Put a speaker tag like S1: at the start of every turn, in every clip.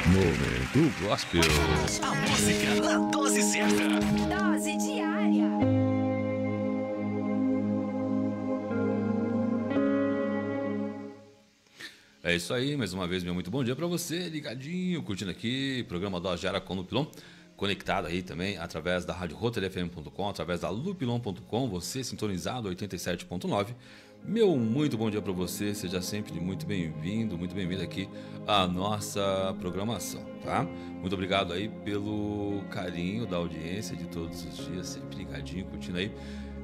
S1: Momento Gospel.
S2: A música na dose certa.
S3: Dose diária.
S1: É isso aí, mais uma vez, meu muito bom dia pra você, ligadinho, curtindo aqui, programa Dose Diária com o Lupilon, conectado aí também através da rádio rotelefm.com, através da lupilon.com, você sintonizado 87.9. Meu muito bom dia pra você, seja sempre muito bem-vindo aqui à nossa programação, tá? Muito obrigado aí pelo carinho da audiência de todos os dias, sempre ligadinho, curtindo aí.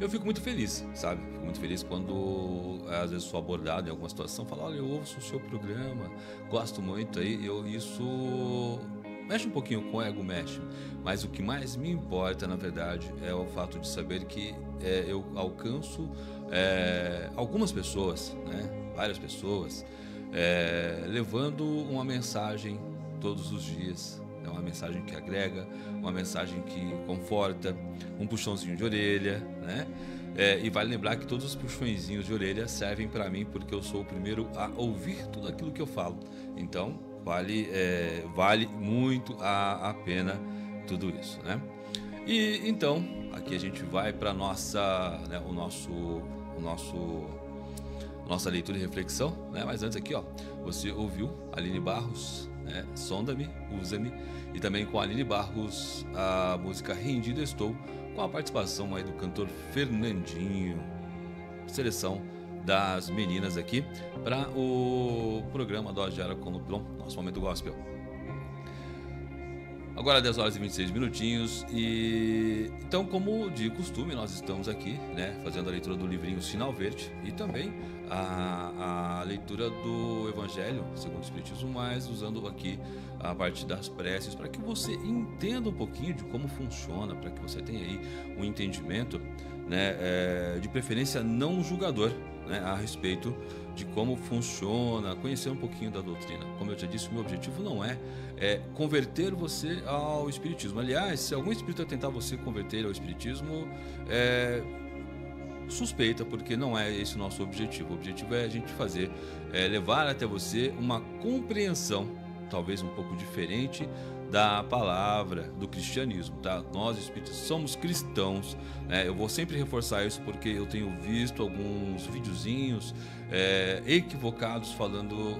S1: Eu fico muito feliz, sabe? Fico muito feliz quando às vezes sou abordado em alguma situação, falo, olha, eu ouço o seu programa, gosto muito aí, isso mexe um pouquinho com o ego, mexe, mas o que mais me importa, na verdade, é o fato de saber que eu alcanço algumas pessoas, né? Várias pessoas, levando uma mensagem todos os dias. É uma mensagem que agrega, uma mensagem que conforta, um puxãozinho de orelha, né? E vale lembrar que todos os puxõezinhos de orelha servem para mim porque eu sou o primeiro a ouvir tudo aquilo que eu falo. Então, vale muito a pena tudo isso, né? E então, aqui a gente vai para nossa leitura e reflexão, né? Mas antes aqui, ó, você ouviu Aline Barros, né? Sonda-me, usa-me, e também com a Aline Barros a música Rendido Estou, com a participação aí do cantor Fernandinho, seleção das meninas aqui para o programa Dose Diária com o Lupilon, nosso momento gospel. Agora 10 horas e 26 minutinhos e então, como de costume, nós estamos aqui, né, fazendo a leitura do livrinho Sinal Verde e também a leitura do Evangelho segundo o Espiritismo, mas usando aqui a parte das preces para que você entenda um pouquinho de como funciona, para que você tenha aí um entendimento, né, de preferência não julgador, né, a respeito de como funciona, conhecer um pouquinho da doutrina. Como eu já disse, o meu objetivo não é converter você ao Espiritismo. Aliás, se algum espírita tentar você converter ao Espiritismo, suspeita, porque não é esse o nosso objetivo. O objetivo é a gente levar até você uma compreensão, talvez um pouco diferente, da palavra do cristianismo, tá? Nós espíritas somos cristãos, né? Eu vou sempre reforçar isso porque eu tenho visto alguns videozinhos equivocados falando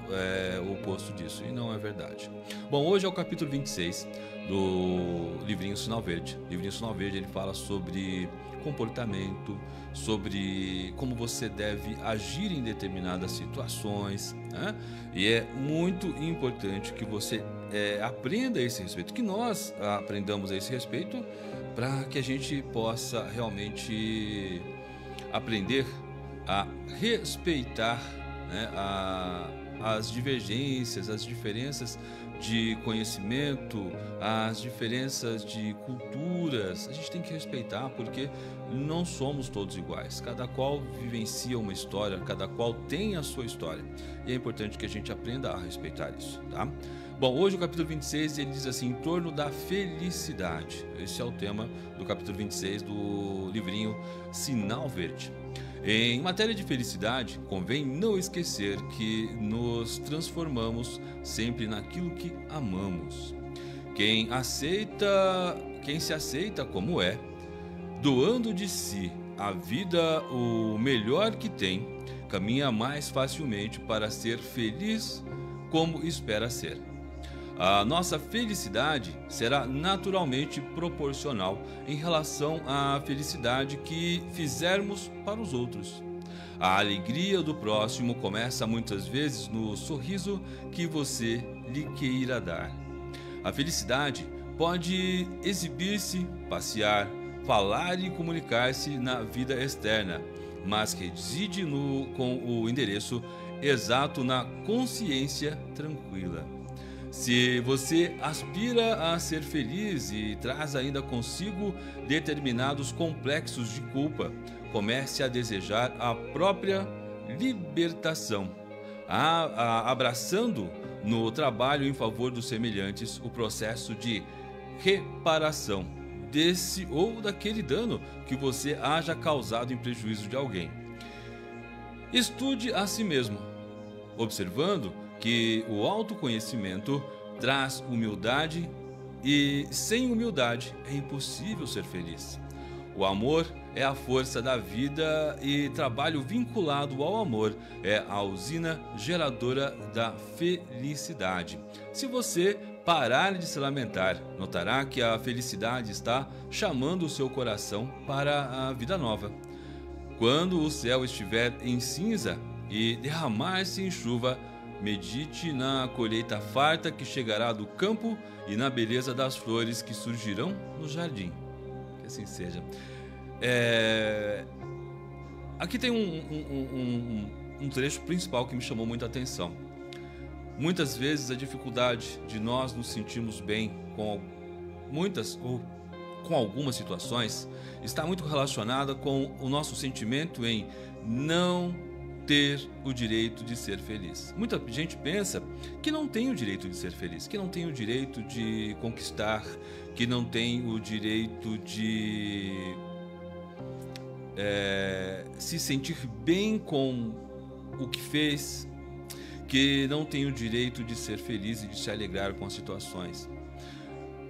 S1: o oposto disso, e não é verdade. Bom, hoje é o capítulo 26 do livrinho Sinal Verde. O livrinho Sinal Verde, ele fala sobre comportamento, sobre como você deve agir em determinadas situações, né? E é muito importante que você aprenda a esse respeito, que nós aprendamos a esse respeito, para que a gente possa realmente aprender a respeitar, né, as divergências, as diferenças de conhecimento, as diferenças de culturas. A gente tem que respeitar, porque não somos todos iguais, cada qual vivencia uma história, cada qual tem a sua história, e é importante que a gente aprenda a respeitar isso, tá? Bom, hoje o capítulo 26, ele diz assim, em torno da felicidade. Esse é o tema do capítulo 26 do livrinho Sinal Verde. Em matéria de felicidade, convém não esquecer que nos transformamos sempre naquilo que amamos. Quem se aceita como é, doando de si a vida o melhor que tem, caminha mais facilmente para ser feliz como espera ser. A nossa felicidade será naturalmente proporcional em relação à felicidade que fizermos para os outros. A alegria do próximo começa muitas vezes no sorriso que você lhe queira dar. A felicidade pode exibir-se, passear, falar e comunicar-se na vida externa, mas reside com o endereço exato na consciência tranquila. Se você aspira a ser feliz e traz ainda consigo determinados complexos de culpa, comece a desejar a própria libertação, abraçando no trabalho em favor dos semelhantes o processo de reparação desse ou daquele dano que você haja causado em prejuízo de alguém. Estude a si mesmo, observando que o autoconhecimento traz humildade e sem humildade é impossível ser feliz. O amor é a força da vida e trabalho vinculado ao amor é a usina geradora da felicidade. Se você parar de se lamentar, notará que a felicidade está chamando o seu coração para a vida nova. Quando o céu estiver em cinza e derramar-se em chuva, medite na colheita farta que chegará do campo e na beleza das flores que surgirão no jardim. Que assim seja. Aqui tem um trecho principal que me chamou muita atenção. Muitas vezes a dificuldade de nós nos sentirmos bem com muitas ou com algumas situações está muito relacionada com o nosso sentimento em não ter o direito de ser feliz. Muita gente pensa que não tem o direito de ser feliz, que não tem o direito de conquistar, que não tem o direito de se sentir bem com o que fez, que não tem o direito de ser feliz e de se alegrar com as situações.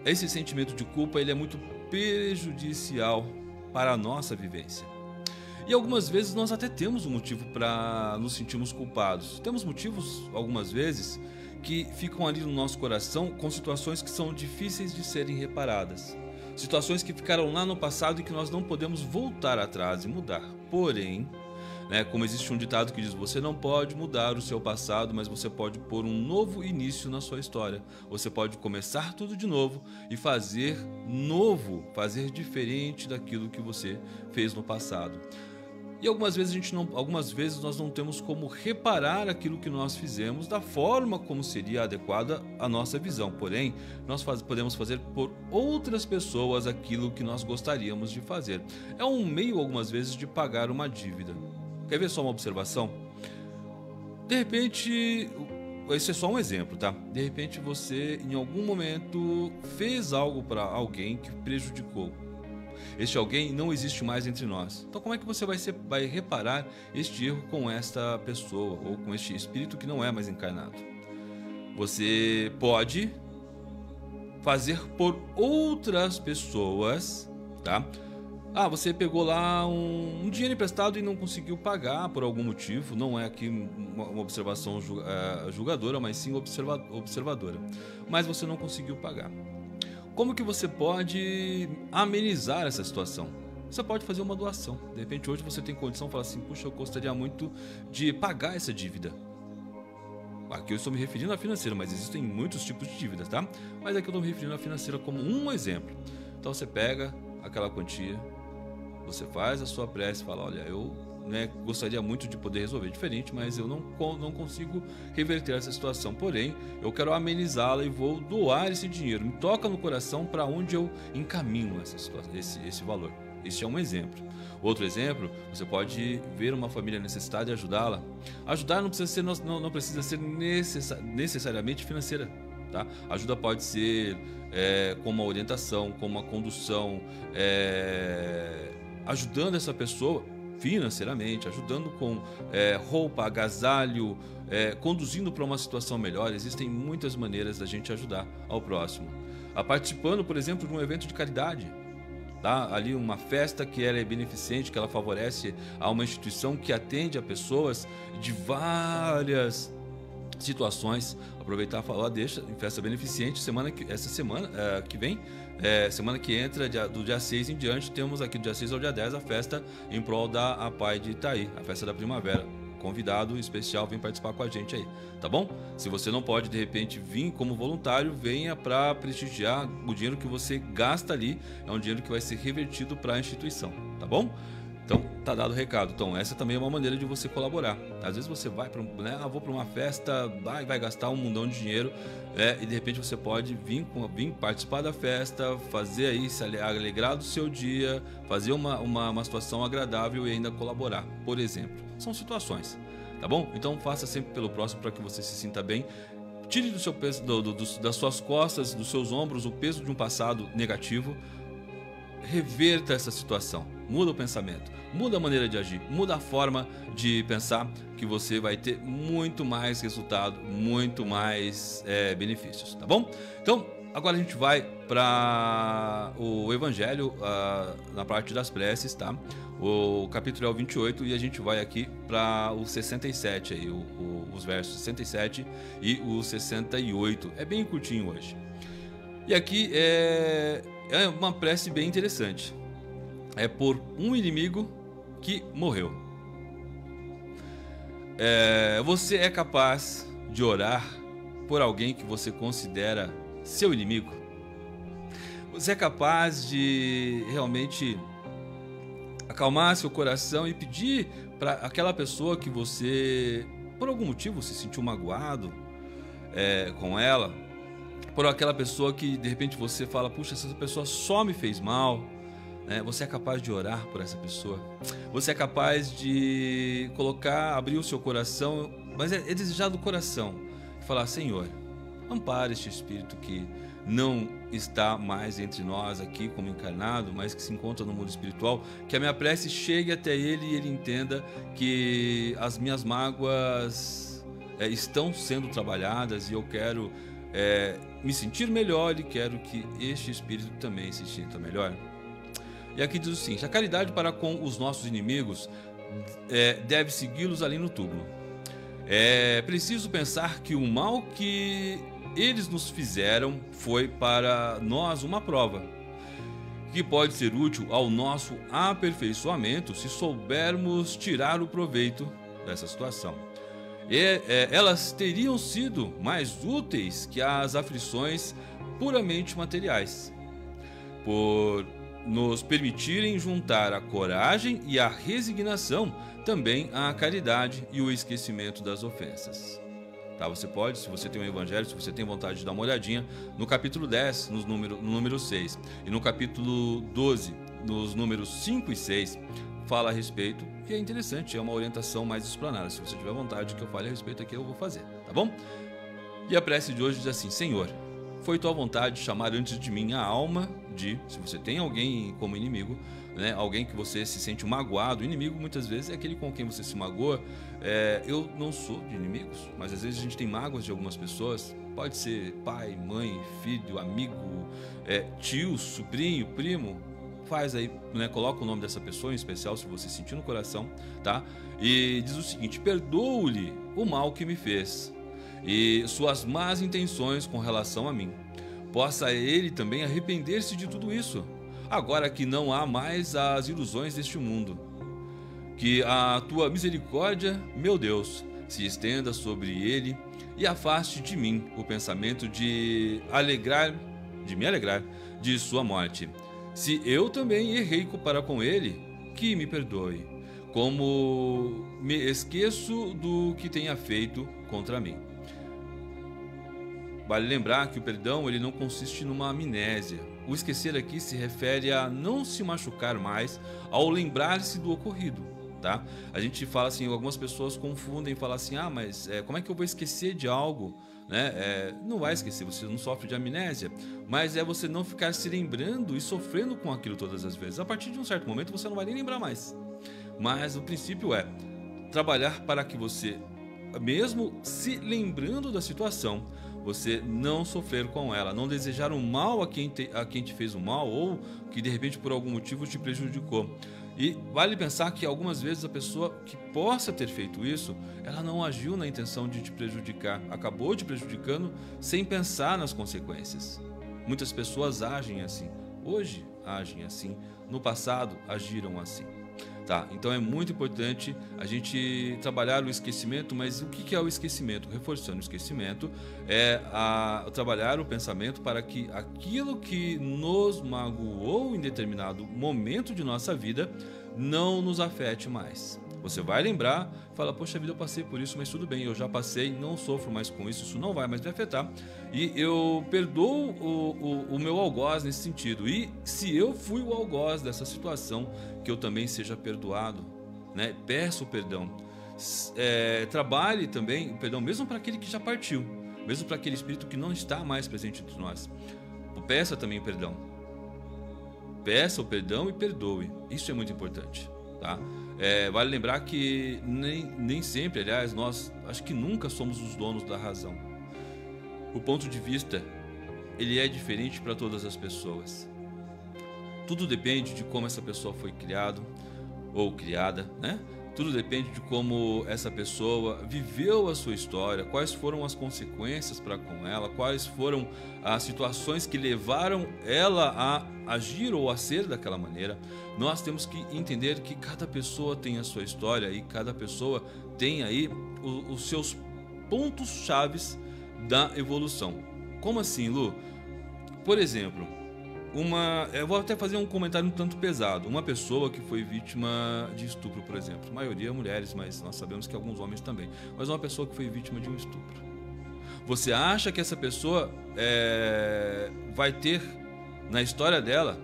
S1: Esse sentimento de culpa ele é muito prejudicial para a nossa vivência. E algumas vezes nós até temos um motivo para nos sentirmos culpados. Temos motivos, algumas vezes, que ficam ali no nosso coração com situações que são difíceis de serem reparadas. Situações que ficaram lá no passado e que nós não podemos voltar atrás e mudar. Porém, como existe um ditado que diz, você não pode mudar o seu passado, mas você pode pôr um novo início na sua história. Você pode começar tudo de novo e fazer novo, fazer diferente daquilo que você fez no passado. E algumas vezes nós não temos como reparar aquilo que nós fizemos da forma como seria adequada à nossa visão. Porém, nós podemos fazer por outras pessoas aquilo que nós gostaríamos de fazer. É um meio, algumas vezes, de pagar uma dívida. Quer ver só uma observação? De repente, esse é só um exemplo, tá? De repente você, em algum momento, fez algo para alguém que prejudicou. Este alguém não existe mais entre nós. Então como é que você vai reparar este erro com esta pessoa ou com este espírito que não é mais encarnado? Você pode fazer por outras pessoas, tá? Você pegou lá um dinheiro emprestado e não conseguiu pagar por algum motivo. Não é aqui uma observação julgadora, mas sim observadora. Mas você não conseguiu pagar. Como que você pode amenizar essa situação? Você pode fazer uma doação. De repente hoje você tem condição de falar assim, puxa, eu gostaria muito de pagar essa dívida. Aqui eu estou me referindo à financeira, mas existem muitos tipos de dívidas, tá? Mas aqui eu estou me referindo à financeira como um exemplo. Então você pega aquela quantia, você faz a sua prece e fala, olha, eu gostaria muito de poder resolver diferente, mas eu não consigo reverter essa situação. Porém, eu quero amenizá-la e vou doar esse dinheiro. Me toca no coração para onde eu encaminho esse valor. Este é um exemplo. Outro exemplo, você pode ver uma família necessitada e ajudá-la. Ajudar não precisa ser necessariamente financeira. Tá? Ajuda pode ser com uma orientação, com uma condução, ajudando essa pessoa financeiramente, ajudando com roupa, agasalho, conduzindo para uma situação melhor. Existem muitas maneiras da gente ajudar ao próximo. Participando, por exemplo, de um evento de caridade. Tá? Ali uma festa que ela é beneficente, que ela favorece a uma instituição que atende a pessoas de várias situações. Aproveitar e falar, deixa em festa beneficente, essa semana que vem, semana que entra, do dia 6 em diante, temos aqui do dia 6 ao dia 10 a festa em prol da APAI de Itaí, a festa da primavera. Convidado especial, vem participar com a gente aí, tá bom? Se você não pode de repente vir como voluntário, venha para prestigiar. O dinheiro que você gasta ali é um dinheiro que vai ser revertido para a instituição, tá bom? Então, tá dado o recado. Então, essa também é uma maneira de você colaborar. Às vezes você vai vou para uma festa, vai gastar um mundão de dinheiro, e de repente você pode vir participar da festa, fazer aí, se alegrar do seu dia, fazer uma situação agradável e ainda colaborar, por exemplo. São situações, tá bom? Então, faça sempre pelo próximo para que você se sinta bem. Tire do seu peso, das suas costas, dos seus ombros, o peso de um passado negativo. Reverta essa situação. muda o pensamento, muda a maneira de agir, muda a forma de pensar, que você vai ter muito mais resultado, muito mais benefícios, tá bom? Então, agora a gente vai para o Evangelho, na parte das preces, tá? O capítulo é o 28 e a gente vai aqui para o 67, aí, os versos 67 e o 68. É bem curtinho hoje. E aqui é uma prece bem interessante. É por um inimigo que morreu. Você é capaz de orar por alguém que você considera seu inimigo? Você é capaz de realmente acalmar seu coração e pedir para aquela pessoa que você, por algum motivo, se sentiu magoado com ela, por aquela pessoa que de repente você fala, puxa, essa pessoa só me fez mal, né? Você é capaz de orar por essa pessoa? Você é capaz de abrir o seu coração, mas é desejar do coração, e falar, Senhor, ampara este espírito que não está mais entre nós aqui como encarnado, mas que se encontra no mundo espiritual, que a minha prece chegue até ele e ele entenda que as minhas mágoas estão sendo trabalhadas e eu quero me sentir melhor e quero que este espírito também se sinta melhor. E aqui diz o seguinte: a caridade para com os nossos inimigos deve segui-los ali no túmulo. É preciso pensar que o mal que eles nos fizeram foi para nós uma prova, que pode ser útil ao nosso aperfeiçoamento se soubermos tirar o proveito dessa situação. Elas teriam sido mais úteis que as aflições puramente materiais, por nos permitirem juntar a coragem e a resignação, também a caridade e o esquecimento das ofensas. Tá, você pode, se você tem um evangelho, se você tem vontade de dar uma olhadinha, no capítulo 10, no número 6, e no capítulo 12, nos números 5 e 6, fala a respeito, e é interessante, é uma orientação mais explanada. Se você tiver vontade que eu fale a respeito aqui, eu vou fazer, tá bom? E a prece de hoje diz assim: Senhor, foi tua vontade chamar antes de mim a alma de, se você tem alguém como inimigo, né, alguém que você se sente magoado. O inimigo muitas vezes é aquele com quem você se magoa. Eu não sou de inimigos, mas às vezes a gente tem mágoas de algumas pessoas. Pode ser pai, mãe, filho, amigo, tio, sobrinho, primo. Faz aí, né, coloca o nome dessa pessoa em especial se você sentir no coração, tá? E diz o seguinte: perdoo-lhe o mal que me fez e suas más intenções com relação a mim. Possa ele também arrepender-se de tudo isso, agora que não há mais as ilusões deste mundo. Que a tua misericórdia, meu Deus, se estenda sobre ele e afaste de mim o pensamento de me alegrar de sua morte. Se eu também errei para com ele, que me perdoe, como me esqueço do que tenha feito contra mim. Vale lembrar que o perdão ele não consiste numa amnésia. O esquecer aqui se refere a não se machucar mais ao lembrar-se do ocorrido, tá? A gente fala assim, algumas pessoas confundem e falam assim, mas como é que eu vou esquecer de algo? Né? Não vai esquecer, você não sofre de amnésia, mas você não ficar se lembrando e sofrendo com aquilo todas as vezes. A partir de um certo momento você não vai nem lembrar mais. Mas o princípio é trabalhar para que você, mesmo se lembrando da situação, você não sofrer com ela, não desejar o mal a quem te fez o mal ou que de repente por algum motivo te prejudicou. E vale pensar que algumas vezes a pessoa que possa ter feito isso, ela não agiu na intenção de te prejudicar, acabou te prejudicando sem pensar nas consequências. Muitas pessoas agem assim, hoje agem assim, no passado agiram assim. Tá, então é muito importante a gente trabalhar o esquecimento, mas o que é o esquecimento? Reforçando o esquecimento, trabalhar o pensamento para que aquilo que nos magoou em determinado momento de nossa vida não nos afete mais. Você vai lembrar, fala, poxa vida, eu passei por isso, mas tudo bem, eu já passei, não sofro mais com isso, isso não vai mais me afetar. E eu perdoo o meu algoz nesse sentido. E se eu fui o algoz dessa situação, que eu também seja perdoado, né? Peço perdão. Trabalhe também o perdão, mesmo para aquele que já partiu, mesmo para aquele espírito que não está mais presente entre nós. Peça também perdão. peça o perdão e perdoe. Isso é muito importante, tá? Vale lembrar que nem sempre, aliás, nós acho que nunca somos os donos da razão. O ponto de vista, ele é diferente para todas as pessoas. Tudo depende de como essa pessoa foi criado ou criada, né? Tudo depende de como essa pessoa viveu a sua história, quais foram as consequências para com ela, quais foram as situações que levaram ela a agir ou a ser daquela maneira. Nós temos que entender que cada pessoa tem a sua história e cada pessoa tem aí os seus pontos chaves da evolução. Como assim, Lu? Por exemplo, eu vou até fazer um comentário um tanto pesado. Uma pessoa que foi vítima de estupro, por exemplo. A maioria mulheres, mas nós sabemos que alguns homens também. Mas uma pessoa que foi vítima de um estupro. Você acha que essa pessoa vai ter na história dela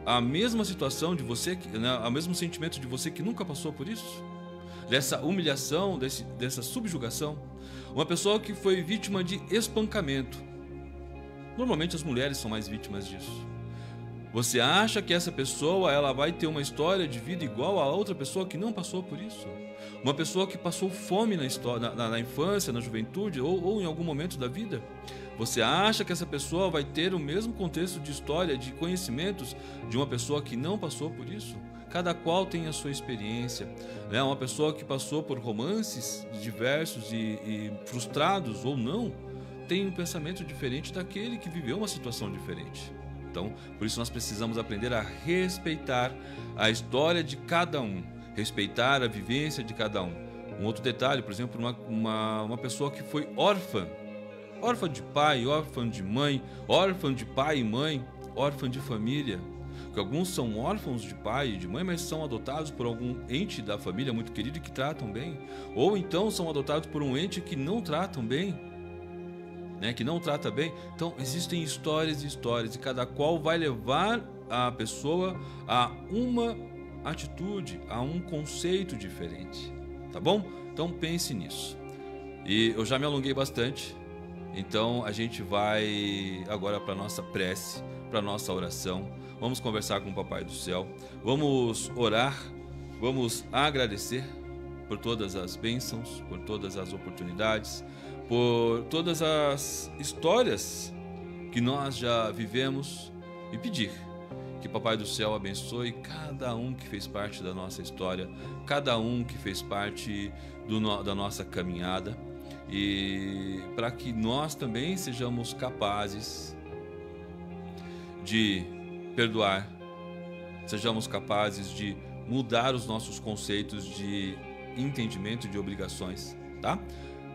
S1: a mesma situação de você, né, o mesmo sentimento de você que nunca passou por isso? Dessa humilhação, dessa subjugação? Uma pessoa que foi vítima de espancamento. Normalmente as mulheres são mais vítimas disso. Você acha que essa pessoa ela vai ter uma história de vida igual a outra pessoa que não passou por isso? Uma pessoa que passou fome na infância, na juventude ou em algum momento da vida? Você acha que essa pessoa vai ter o mesmo contexto de história, de conhecimentos de uma pessoa que não passou por isso? Cada qual tem a sua experiência, né? Uma pessoa que passou por romances diversos e frustrados ou não, tem um pensamento diferente daquele que viveu uma situação diferente. Então, por isso nós precisamos aprender a respeitar a história de cada um, respeitar a vivência de cada um. Um outro detalhe, por exemplo, uma pessoa que foi órfã de pai, órfã de mãe, órfã de pai e mãe, órfã de família. Porque alguns são órfãos de pai e de mãe, mas são adotados por algum ente da família muito querido que tratam bem. Ou então são adotados por um ente que não tratam bem, né, que não trata bem. Então existem histórias e histórias, e cada qual vai levar a pessoa a uma atitude, a um conceito diferente, tá bom? Então pense nisso. E eu já me alonguei bastante, então a gente vai agora para nossa prece, para nossa oração. Vamos conversar com o Papai do Céu, vamos orar, vamos agradecer por todas as bênçãos, por todas as oportunidades, por todas as histórias que nós já vivemos, e pedir que Papai do Céu abençoe cada um que fez parte da nossa história, cada um que fez parte da nossa caminhada, e para que nós também sejamos capazes de perdoar, sejamos capazes de mudar os nossos conceitos de entendimento, de obrigações, tá?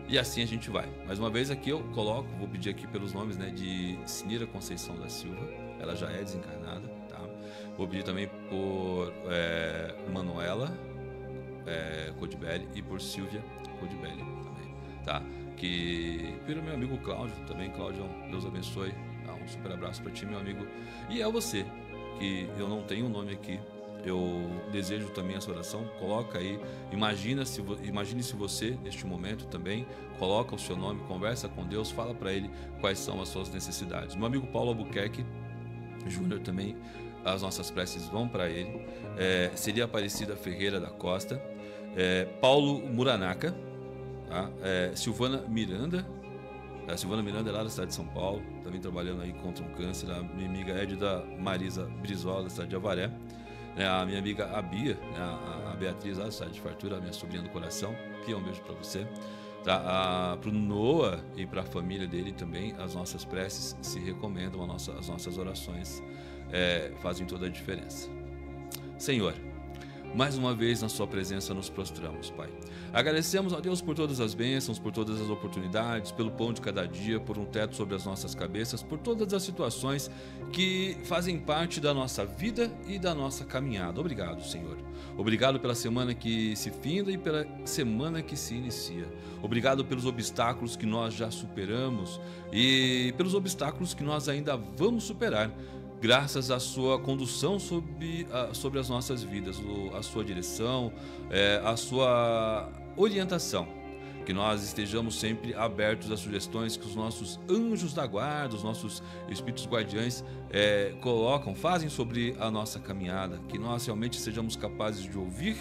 S1: E assim a gente vai. Mais uma vez aqui eu vou pedir aqui pelos nomes, né, de Sinira Conceição da Silva, ela já é desencarnada, tá? Vou pedir também por Manuela Codibelli e por Silvia Codibelli também, tá? Que pelo meu amigo Cláudio também. Cláudio, Deus abençoe, tá? Um super abraço para ti, meu amigo. E é você, que eu não tenho o nome aqui, eu desejo também essa oração. Coloca aí, imagine se você neste momento também coloca o seu nome, conversa com Deus, fala para Ele quais são as suas necessidades. Meu amigo Paulo Albuquerque Júnior também, as nossas preces vão para ele. Seria Aparecida Ferreira da Costa, Paulo Muranaka, tá? Silvana Miranda. A Silvana Miranda é lá da cidade de São Paulo, também trabalhando aí contra um câncer. A minha amiga Edda Marisa Brizola, da cidade de Avaré. A minha amiga a Bia, a Beatriz, lá da cidade de Fartura, a minha sobrinha do coração. Pia, um beijo para você. Tá? Para o Noah e para a família dele também, as nossas preces se recomendam, as nossas orações fazem toda a diferença. Senhor, mais uma vez na sua presença nos prostramos, Pai. Agradecemos a Deus por todas as bênçãos, por todas as oportunidades, pelo pão de cada dia, por um teto sobre as nossas cabeças, por todas as situações que fazem parte da nossa vida e da nossa caminhada. Obrigado, Senhor. Obrigado pela semana que se finda e pela semana que se inicia. Obrigado pelos obstáculos que nós já superamos e pelos obstáculos que nós ainda vamos superar, graças à sua condução sobre as nossas vidas, a sua direção, a sua orientação. Que nós estejamos sempre abertos às sugestões que os nossos anjos da guarda, os nossos espíritos guardiães fazem sobre a nossa caminhada. Que nós realmente sejamos capazes de ouvir,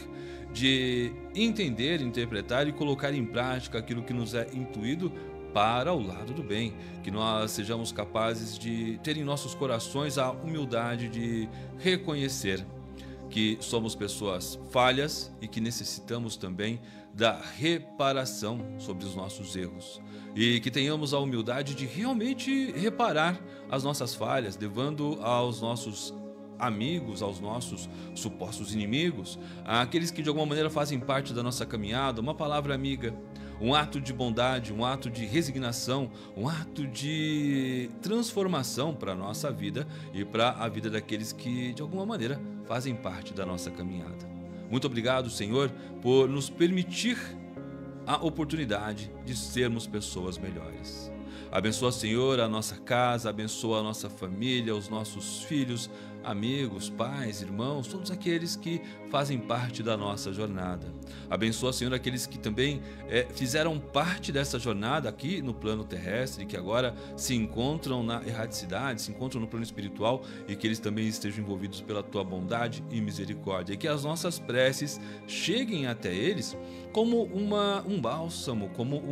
S1: de entender, interpretar e colocar em prática aquilo que nos é intuído para o lado do bem. Que nós sejamos capazes de ter em nossos corações a humildade de reconhecer que somos pessoas falhas e que necessitamos também da reparação sobre os nossos erros. E que tenhamos a humildade de realmente reparar as nossas falhas, levando aos nossos amigos, aos nossos supostos inimigos, àqueles que de alguma maneira fazem parte da nossa caminhada, uma palavra amiga, um ato de bondade, um ato de resignação, um ato de transformação para a nossa vida e para a vida daqueles que de alguma maneira fazem parte da nossa caminhada. Muito obrigado, Senhor, por nos permitir a oportunidade de sermos pessoas melhores. Abençoa, Senhor, a nossa casa, abençoa a nossa família, os nossos filhos, amigos, pais, irmãos, todos aqueles que fazem parte da nossa jornada. Abençoa, Senhor, aqueles que também fizeram parte dessa jornada aqui no plano terrestre, que agora se encontram na erraticidade, se encontram no plano espiritual e que eles também estejam envolvidos pela Tua bondade e misericórdia. E que as nossas preces cheguem até eles como um bálsamo, como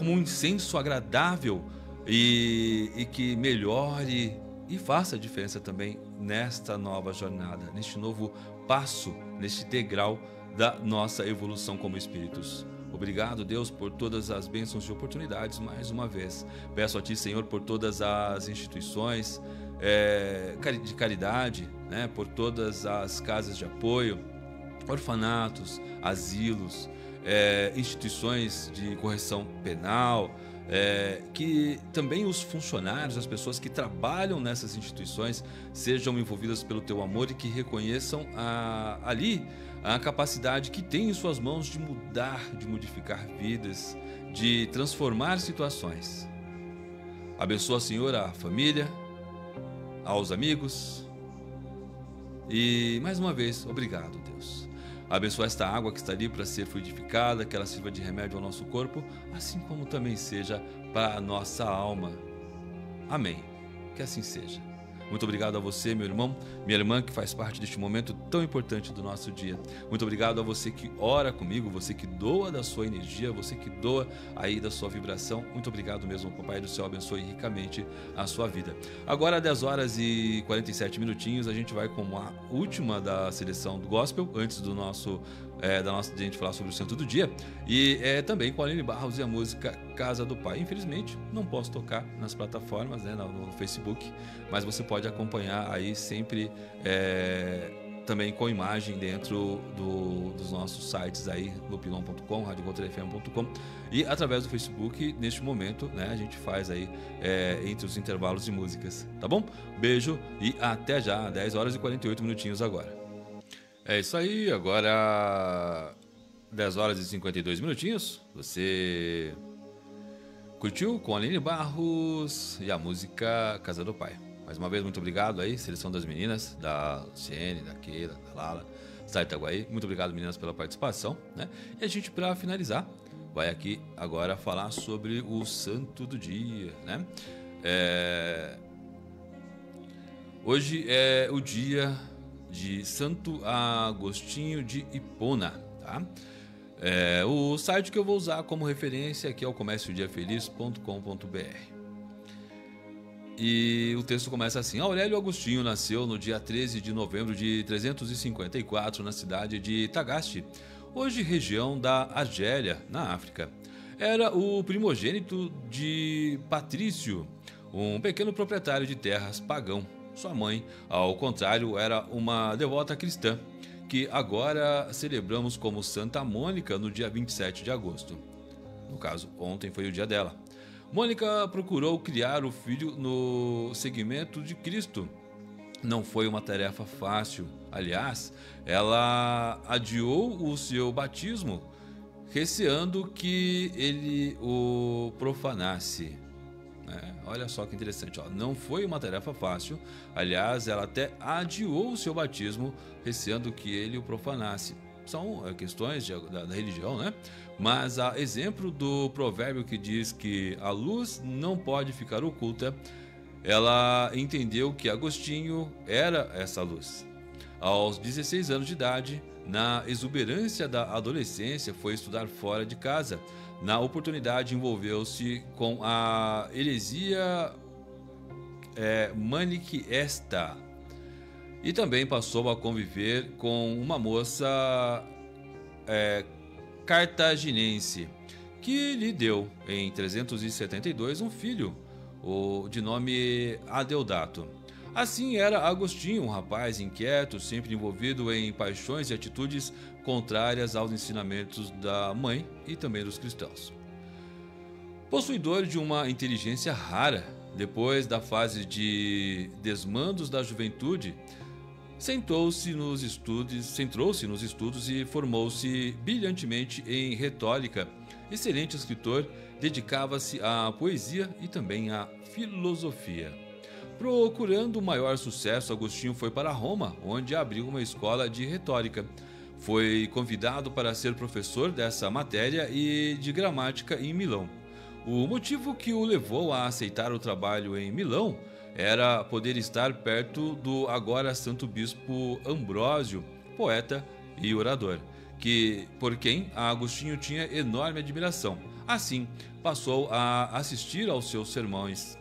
S1: um incenso agradável e que melhore e faça a diferença também nesta nova jornada, neste novo passo, neste degrau da nossa evolução como espíritos. Obrigado, Deus, por todas as bênçãos e oportunidades mais uma vez. Peço a Ti, Senhor, por todas as instituições de caridade, né, por todas as casas de apoio, orfanatos, asilos, instituições de correção penal, que também os funcionários, as pessoas que trabalham nessas instituições sejam envolvidas pelo Teu amor e que reconheçam ali a capacidade que tem em suas mãos de mudar, de modificar vidas, de transformar situações. Abençoa, Senhor, a família, aos amigos e mais uma vez, obrigado, Deus. Abençoa esta água que está ali para ser fluidificada, que ela sirva de remédio ao nosso corpo, assim como também seja para a nossa alma. Amém. Que assim seja. Muito obrigado a você, meu irmão, minha irmã, que faz parte deste momento tão importante do nosso dia. Muito obrigado a você que ora comigo, você que doa da sua energia, você que doa aí da sua vibração. Muito obrigado mesmo, Papai do Céu abençoe ricamente a sua vida. Agora, 10 horas e 47 minutinhos, a gente vai com a última da seleção do Gospel, antes do de a gente falar sobre o Santo do Dia, e também com a Aline Barros e a música Casa do Pai. Infelizmente, não posso tocar nas plataformas, né, no Facebook, mas você pode acompanhar aí sempre também com imagem dentro dos nossos sites aí, lupilon.com, radiocontrafm.com e através do Facebook. Neste momento, né, a gente faz aí entre os intervalos de músicas, tá bom? Beijo e até já, 10 horas e 48 minutinhos agora. É isso aí, agora 10 horas e 52 minutinhos, você curtiu com a Aline Barros e a música Casa do Pai. Mais uma vez, muito obrigado aí, seleção das meninas, da Luciene, da Keila, da Lala, da Itaguaí. Muito obrigado, meninas, pela participação, né? E a gente, para finalizar, vai aqui agora falar sobre o Santo do Dia, né? Hoje é o dia de Santo Agostinho de Hipona, tá? O site que eu vou usar como referência aqui é o comerciodiafeliz.com.br. E o texto começa assim: Aurélio Agostinho nasceu no dia 13 de novembro de 354 na cidade de Tagaste, hoje região da Argélia, na África. Era o primogênito de Patrício, um pequeno proprietário de terras pagão. Sua mãe, ao contrário, era uma devota cristã, que agora celebramos como Santa Mônica no dia 27 de agosto. No caso, ontem foi o dia dela. Mônica procurou criar o filho no seguimento de Cristo. Não foi uma tarefa fácil. Aliás, ela adiou o seu batismo, receando que ele o profanasse. Olha só que interessante, ó. Não foi uma tarefa fácil. Aliás, ela até adiou o seu batismo, receando que ele o profanasse. são questões da religião, né? Mas a exemplo do provérbio que diz que a luz não pode ficar oculta, ela entendeu que Agostinho era essa luz. Aos 16 anos de idade, na exuberância da adolescência, foi estudar fora de casa. Na oportunidade, envolveu-se com a heresia maniqueísta e também passou a conviver com uma moça cartaginense que lhe deu, em 372, um filho de nome Adeodato. Assim era Agostinho, um rapaz inquieto, sempre envolvido em paixões e atitudes contrárias aos ensinamentos da mãe e também dos cristãos. Possuidor de uma inteligência rara, depois da fase de desmandos da juventude, centrou-se nos estudos e formou-se brilhantemente em retórica. Excelente escritor, dedicava-se à poesia e também à filosofia. Procurando maior sucesso, Agostinho foi para Roma, onde abriu uma escola de retórica. Foi convidado para ser professor dessa matéria e de gramática em Milão. O motivo que o levou a aceitar o trabalho em Milão era poder estar perto do agora santo bispo Ambrósio, poeta e orador, por quem Agostinho tinha enorme admiração. Assim, passou a assistir aos seus sermões.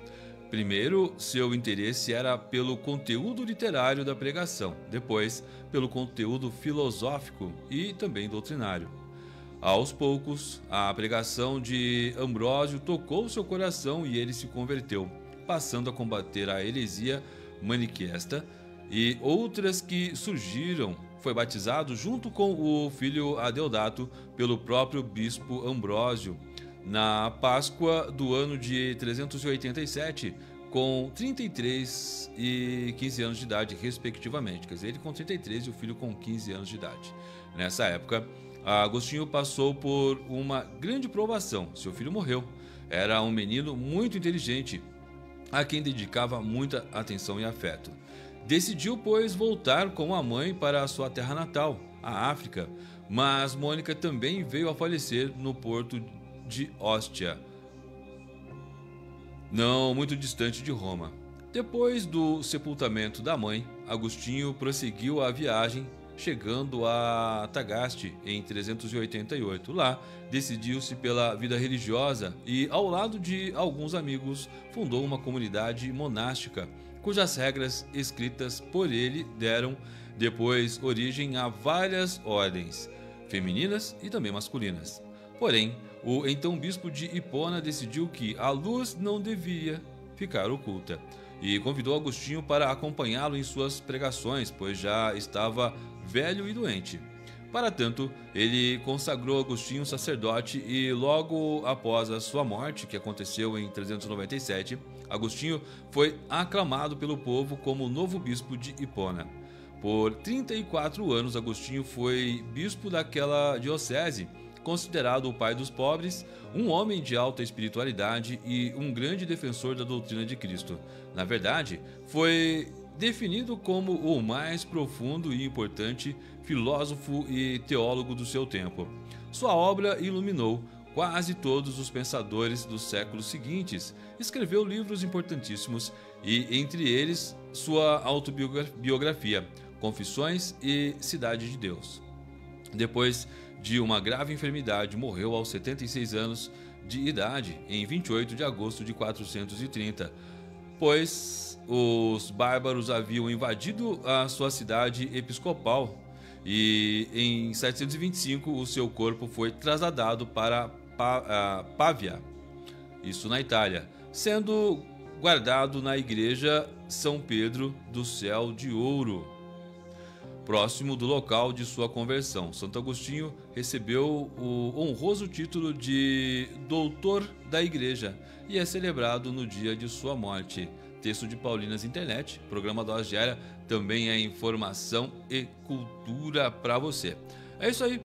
S1: Primeiro, seu interesse era pelo conteúdo literário da pregação, depois, pelo conteúdo filosófico e também doutrinário. Aos poucos, a pregação de Ambrósio tocou seu coração e ele se converteu, passando a combater a heresia maniqueísta e outras que surgiram. Foi batizado junto com o filho Adeodato pelo próprio bispo Ambrósio na Páscoa do ano de 387, com 33 e 15 anos de idade, respectivamente. Quer dizer, ele com 33 e o filho com 15 anos de idade. Nessa época, Agostinho passou por uma grande provação. Seu filho morreu. Era um menino muito inteligente, a quem dedicava muita atenção e afeto. Decidiu, pois, voltar com a mãe para a sua terra natal, a África, mas Mônica também veio a falecer no porto de Ostia, não muito distante de Roma. Depois do sepultamento da mãe, Agostinho prosseguiu a viagem, chegando a Tagaste em 388. Lá, decidiu-se pela vida religiosa e, ao lado de alguns amigos, fundou uma comunidade monástica, cujas regras escritas por ele deram depois origem a várias ordens, femininas e também masculinas. Porém, o então bispo de Hipona decidiu que a luz não devia ficar oculta e convidou Agostinho para acompanhá-lo em suas pregações, pois já estava velho e doente. Para tanto, ele consagrou Agostinho sacerdote e logo após a sua morte, que aconteceu em 397, Agostinho foi aclamado pelo povo como novo bispo de Hipona. Por 34 anos, Agostinho foi bispo daquela diocese, considerado o pai dos pobres, um homem de alta espiritualidade e um grande defensor da doutrina de Cristo. Na verdade, foi definido como o mais profundo e importante filósofo e teólogo do seu tempo. Sua obra iluminou quase todos os pensadores dos séculos seguintes. Escreveu livros importantíssimos e, entre eles, sua autobiografia, Confissões e Cidade de Deus. Depois de uma grave enfermidade, morreu aos 76 anos de idade, em 28 de agosto de 430, pois os bárbaros haviam invadido a sua cidade episcopal e em 725 o seu corpo foi trasladado para Pávia, isso na Itália, sendo guardado na igreja São Pedro do Céu de Ouro, próximo do local de sua conversão. Santo Agostinho recebeu o honroso título de Doutor da Igreja e é celebrado no dia de sua morte. Texto de Paulinas Internet, programa Dose Diária, também é informação e cultura para você. É isso aí.